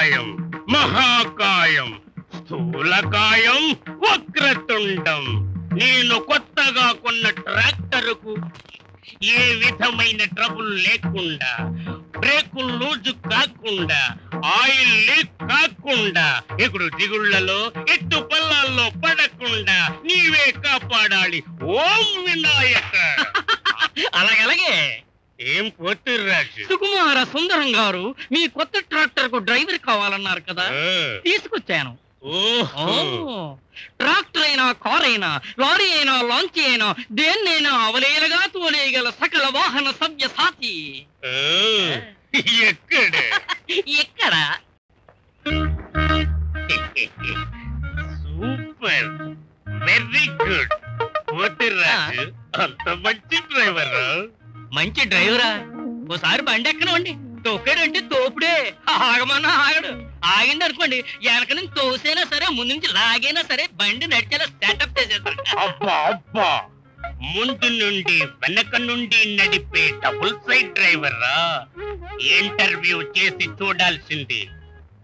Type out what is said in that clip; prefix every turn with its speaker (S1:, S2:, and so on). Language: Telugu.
S1: కాయం మహాకాయం స్థూలకాయం వక్రతుండం. నేను కొత్తగా కొన్న ట్రాక్టరుకు ఏ విధమైన ట్రబుల్ లేకుండా, బ్రేకులు లూజు కాకుండా, ఆయిల్ లీక్ కాకుండా, ఇప్పుడు దిగుళ్లలో ఎత్తు పల్లాల్లో పడకుండా నీవే కాపాడాలి. ఓం వినాయక.
S2: అలాగే
S1: ఏం పోతుర్రాజు?
S2: సుకుమార సుందరం గారు మీ కొత్త ట్రాక్టర్ కు డ్రైవర్ కావాలన్నారు కదా, తీసుకొచ్చాను. ట్రాక్టర్ అయినా, కార్ అయినా, లారీ అయినా, లాంచీ అయినా, దేన్నైనా అవలేలగా తోలేయగల సకల వాహన సవ్య సాచి. ఎక్కడ?
S1: Super, very good. పోతుర్రాజు అంత మంచి డ్రైవర్.
S2: మంచి డ్రైవరా? ఓసారి బండి ఎక్కనండి. తొక్కాడంటే తోపుడే, ఆగమన్నా ఆగడు. ఆగింది అనుకోండి, వెనక నుంచి తోసైనా సరే, ముందు నుంచి లాగైనా సరే బండి నడిచేలా సెటప్ చేసేస్తాడు.
S1: అబ్బా అబ్బా, ముందు నుండి వెనక నుండి నడిపే డబుల్ సైడ్ డ్రైవర్ రా. ఇంటర్వ్యూ చేసి చూడాల్సింది.